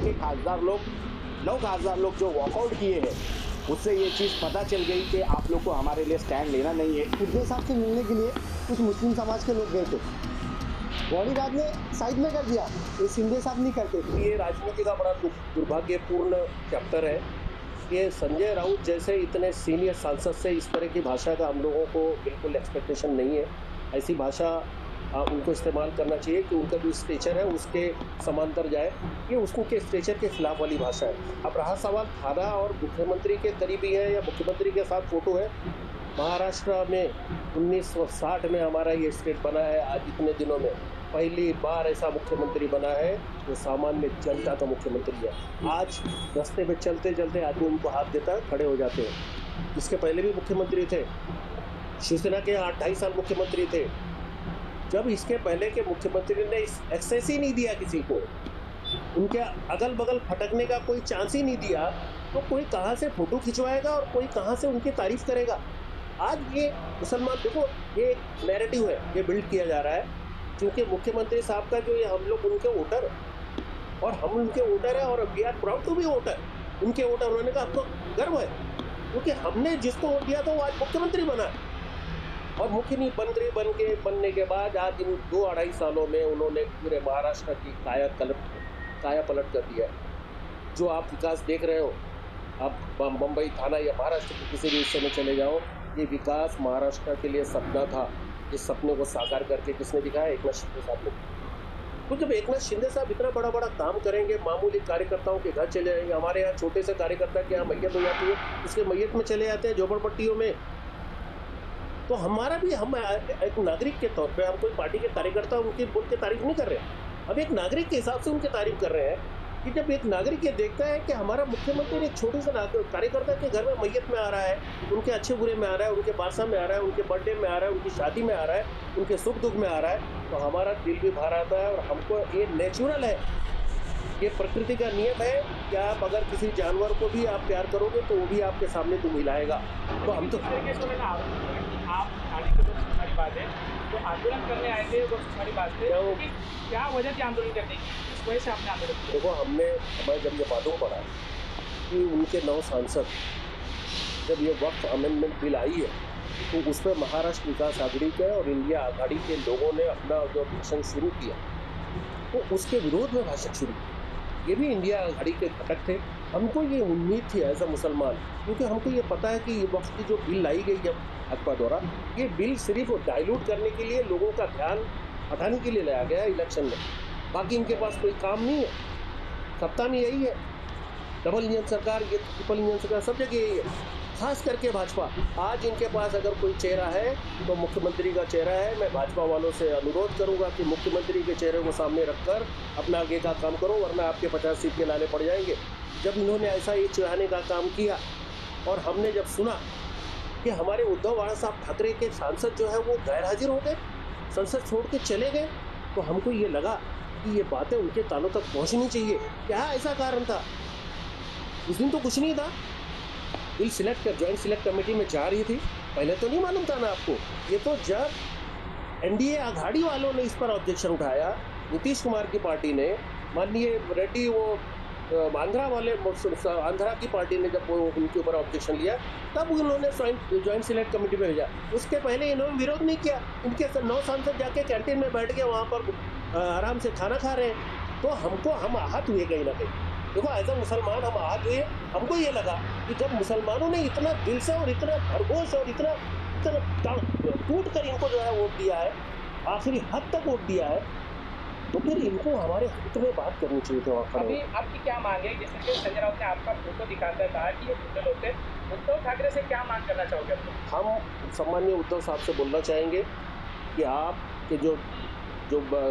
के खासदार लोग 9 खासदार लोग जो वॉकआउट किए हैं, उससे ये चीज़ पता चल गई कि आप लोग को हमारे लिए स्टैंड लेना नहीं है। सिंधिया साहब से मिलने के लिए कुछ मुस्लिम समाज के लोग गए थे, बॉडीगार्ड ने साइड में कर दिया, ये सिंधिया साहब नहीं करते। ये राजनीति का बड़ा दुर्भाग्यपूर्ण चैप्टर है। ये संजय राउत जैसे इतने सीनियर सांसद से इस तरह की भाषा का हम लोगों को बिल्कुल एक्सपेक्टेशन नहीं है। ऐसी भाषा उनको इस्तेमाल करना चाहिए कि उनका जो स्टेचर है उसके समांतर जाए। ये उसके स्टेचर के खिलाफ वाली भाषा है। अब रहा सवाल थाना और मुख्यमंत्री के करीबी है या मुख्यमंत्री के साथ फोटो है। महाराष्ट्र में 1960 में हमारा ये स्टेट बना है। आज इतने दिनों में पहली बार ऐसा मुख्यमंत्री बना है जो सामान्य जनता का मुख्यमंत्री है। आज रास्ते में चलते चलते आदमी उनको हाथ देता है, खड़े हो जाते हैं। इसके पहले भी मुख्यमंत्री थे, शिवसेना के 28 साल मुख्यमंत्री थे। जब इसके पहले के मुख्यमंत्री ने एक्सेस ही नहीं दिया किसी को, उनके अगल बगल फटकने का कोई चांस ही नहीं दिया, तो कोई कहाँ से फोटो खिंचवाएगा और कोई कहाँ से उनकी तारीफ करेगा। आज ये मुसलमान, देखो ये नैरेटिव है, ये बिल्ड किया जा रहा है क्योंकि मुख्यमंत्री साहब का जो ये हम लोग उनके वोटर और हम उनके वोटर है और we are proud to be voter, उनके वोटर होने का हमको गर्व है क्योंकि हमने जिसको वोट दिया था वो आज मुख्यमंत्री बना है। और मुख्यमंत्री बनने के बाद आज इन 2-2.5 सालों में उन्होंने पूरे महाराष्ट्र की काया पलट कर दिया है। जो आप विकास देख रहे हो, आप मुंबई थाना या महाराष्ट्र के किसी भी हिस्से में चले जाओ, ये विकास महाराष्ट्र के लिए सपना था। इस सपने को साकार करके किसने दिखाया? एकनाथ शिंदे साहब ने। तो जब एकनाथ शिंदे साहब इतना बड़ा बड़ा काम करेंगे, मामूली कार्यकर्ताओं के घर चले जाएंगे, हमारे यहाँ छोटे से कार्यकर्ता के यहाँ मैयत हो जाती है, उसके मैयत में चले जाते हैं झोपड़पट्टियों में, तो हमारा भी, हम एक नागरिक के तौर पे, हम कोई पार्टी के कार्यकर्ता उनकी बोल के तारीफ नहीं कर रहे हैं, हम एक नागरिक के हिसाब से उनकी तारीफ कर रहे हैं कि जब एक नागरिक ये देखता है कि हमारा मुख्यमंत्री एक छोटे से कार्यकर्ता के घर में मैयत में आ रहा है, उनके अच्छे बुरे में आ रहा है, उनके बारसा में आ रहा है, उनके बर्थडे में आ रहा है, उनकी शादी में आ रहा है, उनके सुख दुख में आ रहा है, तो हमारा दिल भी भर आता है। और हमको ये नेचुरल है, ये प्रकृति का नियम है कि आप अगर किसी जानवर को भी आप प्यार करोगे तो वो भी आपके सामने तुम हिलाएगा। तो हम तो आप थाने के लोग तुम्हारी बात है, तो आंदोलन करने आए थे, वो तुम्हारी बात है, क्या वजह थी आंदोलन करने की, इस वजह से आपने आंदोलन किया? देखो, हमें जब ये मालूम पड़ा कि उनके 9 सांसद, जब ये वक्फ अमेंडमेंट बिल आई है तो उस पर महाराष्ट्र विकास आघाड़ी के और इंडिया आघाड़ी के लोगों ने अपना जो भाषण शुरू किया, तो उसके विरोध में भाषण शुरू किया। ये भी इंडिया आघाड़ी के घटक थे। हमको ये उम्मीद थी एज अ मुसलमान, क्योंकि हमको ये पता है कि ये वक्त की जो बिल लाई गई है भाजपा द्वारा, ये बिल सिर्फ डाइल्यूट करने के लिए, लोगों का ध्यान हटाने के लिए लाया गया है इलेक्शन में। बाकी इनके पास कोई काम नहीं है, सत्ता में यही है, डबल इंजन सरकार, ये ट्रिपल इंजन सरकार, सब जगह यही है। खास करके भाजपा, आज इनके पास अगर कोई चेहरा है तो मुख्यमंत्री का चेहरा है। मैं भाजपा वालों से अनुरोध करूंगा कि मुख्यमंत्री के चेहरे को सामने रखकर अपना आगे का काम करो, वरना आपके 50 सीट के लाले पड़ जाएंगे। जब इन्होंने ऐसा ये चिढ़ाने का काम किया और हमने जब सुना कि हमारे उद्धव साहब ठाकरे के सांसद जो है वो गैर हाजिर हो गए, संसद छोड़ के चले गए, तो हमको ये लगा कि ये बातें उनके कानों तक पहुँचनी चाहिए। क्या ऐसा कारण था? उस दिन तो कुछ नहीं था, बिल सिलेक्ट कर ज्वाइंट सिलेक्ट कमेटी में जा रही थी, पहले तो नहीं मालूम था ना आपको। ये तो जब एनडीए आघाड़ी वालों ने इस पर ऑब्जेक्शन उठाया, नीतीश कुमार की पार्टी ने, माननीय रेड्डी, वो आंध्रा वाले, आंध्रा की पार्टी ने जब वो उनके ऊपर ऑब्जेक्शन लिया, तब उन्होंने ज्वाइंट सिलेक्ट कमेटी में भेजा। उसके पहले इन्होंने विरोध नहीं किया। इनके 9 सांसद जाके कैंटीन में बैठ के वहाँ पर आराम से खाना खा रहे हैं। तो हम आहत हुए कहीं ना कहीं। देखो, एज अ मुसलमान हम आहत हुए। हमको ये लगा कि जब मुसलमानों ने इतना दिल से और इतना खरगोश और इतना टूट कर इनको जो है वोट दिया है, आखिरी हद तक वोट दिया है, तो फिर इनको हमारे हित में बात करनी चाहिए थी वहाँ। अभी आपकी क्या मांग है? जैसे कि संजय राउत ने आपका फोटो दिखाता है, कहा कि ये भूटे लोग थे, उद्धव ठाकरे से क्या मांग करना चाहोगे? हम सम्मानीय उद्धव साहब से बोलना चाहेंगे कि आपके जो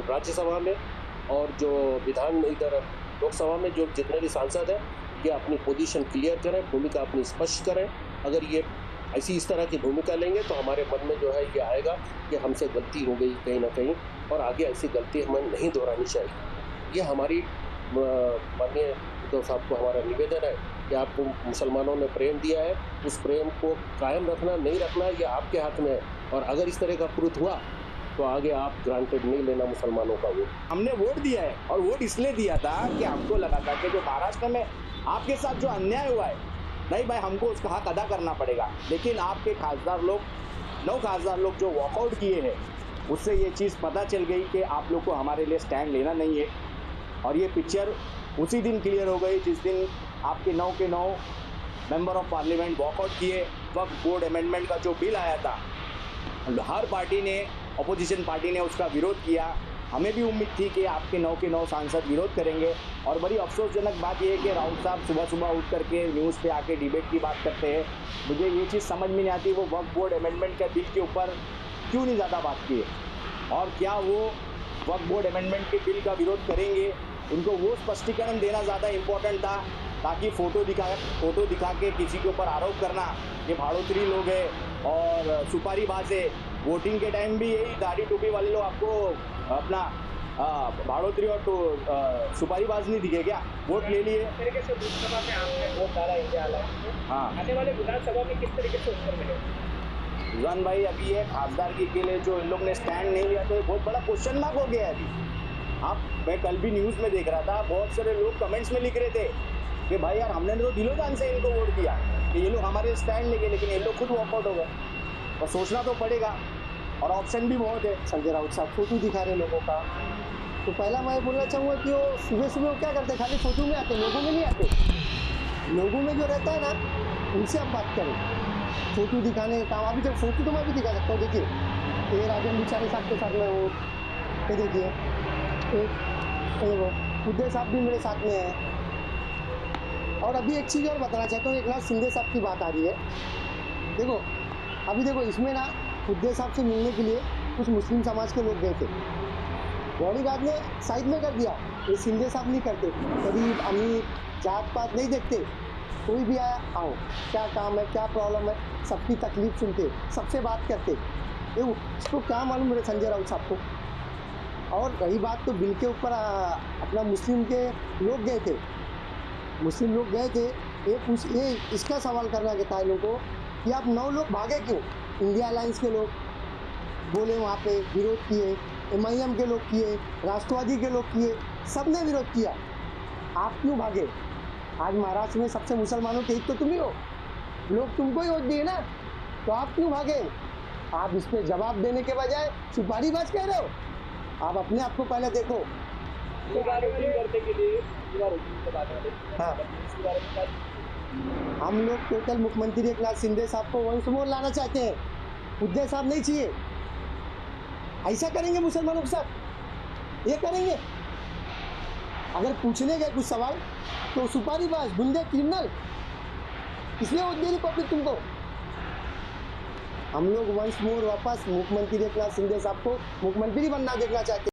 राज्यसभा में और जो विधान इधर लोकसभा में जो जितने भी सांसद हैं, ये अपनी पोजीशन क्लियर करें, भूमिका अपनी स्पष्ट करें। अगर ये इस तरह की भूमिका लेंगे तो हमारे मन में जो है ये आएगा कि हमसे गलती हो गई कहीं ना कहीं, और आगे ऐसी गलती हमें नहीं दोहरानी चाहिए। ये हमारी माननीय उद्धव साहब को हमारा निवेदन है कि आपको मुसलमानों ने प्रेम दिया है, उस प्रेम को कायम रखना नहीं रखना ये आपके हाथ में है। और अगर इस तरह का कृत्य हुआ तो आगे आप ग्रांटेड नहीं लेना मुसलमानों का वोट। हमने वोट दिया है और वोट इसलिए दिया था कि हमको लगा था कि जो महाराष्ट्र में आपके साथ जो अन्याय हुआ है, नहीं भाई हमको उसका हक अदा करना पड़ेगा। लेकिन आपके खासदार लोग 9 खासदार लोग जो वॉकआउट किए हैं, उससे ये चीज़ पता चल गई कि आप लोग को हमारे लिए स्टैंड लेना नहीं है। और ये पिक्चर उसी दिन क्लियर हो गई जिस दिन आपके 9 के 9 मेंबर ऑफ पार्लियामेंट वॉकआउट किए। वक्फ बोर्ड अमेंडमेंट का जो बिल आया था, हर पार्टी ने, अपोजिशन पार्टी ने उसका विरोध किया। हमें भी उम्मीद थी कि आपके 9 के 9 सांसद विरोध करेंगे। और बड़ी अफसोसजनक बात यह है कि राउत साहब सुबह सुबह उठ करके न्यूज़ पे आके डिबेट की बात करते हैं। मुझे ये चीज़ समझ में नहीं आती वो वक्फ बोर्ड अमेंडमेंट के बिल के ऊपर क्यों नहीं ज़्यादा बात की है, और क्या वो वक्फ बोर्ड अमेंडमेंट के बिल का विरोध करेंगे। उनको वो स्पष्टीकरण देना ज़्यादा इम्पोर्टेंट था, ताकि फ़ोटो दिखा के किसी के ऊपर आरोप करना ये भाड़ोतरी लोग हैं और सुपारीबाज है। वोटिंग के टाइम भी यही दाढ़ी टोपी वाले लोग आपको अपना भाड़ोतरी और सुपारीबाज नहीं दिखे क्या? वोट ले लिए। किस तरीके से लोकसभा में आपने वोट डाला इंडिया अलायंस को, हाँ आने वाले विधानसभा में किस तरीके से उत्तर मिलेगा? रिजवान भाई, अभी ये खासदारगी के लिए जो इन लोग ने स्टैंड नहीं लिया तो ये बहुत बड़ा क्वेश्चन मार्क हो गया है अभी। मैं कल भी न्यूज़ में देख रहा था, बहुत सारे लोग कमेंट्स में लिख रहे थे कि भाई यार हमने तो दिलो जान से इनको वोट दिया कि ये लोग हमारे स्टैंड लेंगे, लेकिन ये लोग खुद वॉकआउट हो गए। और सोचना तो पड़ेगा, और ऑप्शन भी बहुत है। संजय राउत साहब फोटो दिखा रहे लोगों का, तो पहला मैं बोलना चाहूँगा कि वो सुबह सुबह वो क्या करते हैं, खाली फोटो में आते, लोगों में नहीं आते। लोगों में जो रहता है ना, उनसे आप बात करें। फोटो दिखाने का काम, अभी जब फोटो तो मैं भी दिखा सकता हूँ। देखिए ये राजन बिचारे साहब के साथ में वो, ये देखिए देखो उदय साहब भी मेरे साथ में है। और अभी एक चीज़ और बताना चाहता हूँ, एकनाथ शिंदे साहब की बात आ रही है। देखो अभी देखो इसमें ना उदय साहब से मिलने के लिए कुछ मुस्लिम समाज के लोग गए थे, बॉडीगार्ड ने साइड में कर दिया। ये शिंदे साहब नहीं करते, गरीब अमीर जात पात नहीं देखते, कोई भी आया आओ क्या काम है क्या प्रॉब्लम है, सबकी तकलीफ सुनते, सबसे बात करते। ये इसको क्या मालूम मेरे संजय राउत साहब को। और रही बात तो बिल के ऊपर अपना मुस्लिम के लोग गए थे, मुस्लिम लोग गए थे, ये इसका सवाल करना था इन लोगों को कि आप 9 लोग भागे क्यों। इंडिया अलायंस के लोग बोले, वहाँ पे विरोध किए, MIM के लोग किए, राष्ट्रवादी के लोग किए, सब ने विरोध किया, आप क्यों भागे। आज महाराष्ट्र में सबसे मुसलमानों के हित तो तुम ही हो, लोग तुमको ही वोट दिए ना, तो आप क्यों भागे। आप इस पर जवाब देने के बजाय सुपारीबाज कह रहे हो। आप अपने आप को पहले देखो। करने के लिए हाँ, हम लोग टोटल मुख्यमंत्री एकनाथ शिंदे साहब को वंश मोर लाना चाहते हैं, उदय साहब नहीं चाहिए। ऐसा करेंगे मुसलमानों के साथ, ये करेंगे। अगर पूछने गए कुछ सवाल तो सुपारीबाज, गुंडे, क्रिमिनल, इसलिए वोट दे रही पब्लिक तुमको। हम लोग वंश मोर वापस मुख्यमंत्री एकनाथ शिंदे साहब को मुख्यमंत्री बनना देखना चाहते हैं।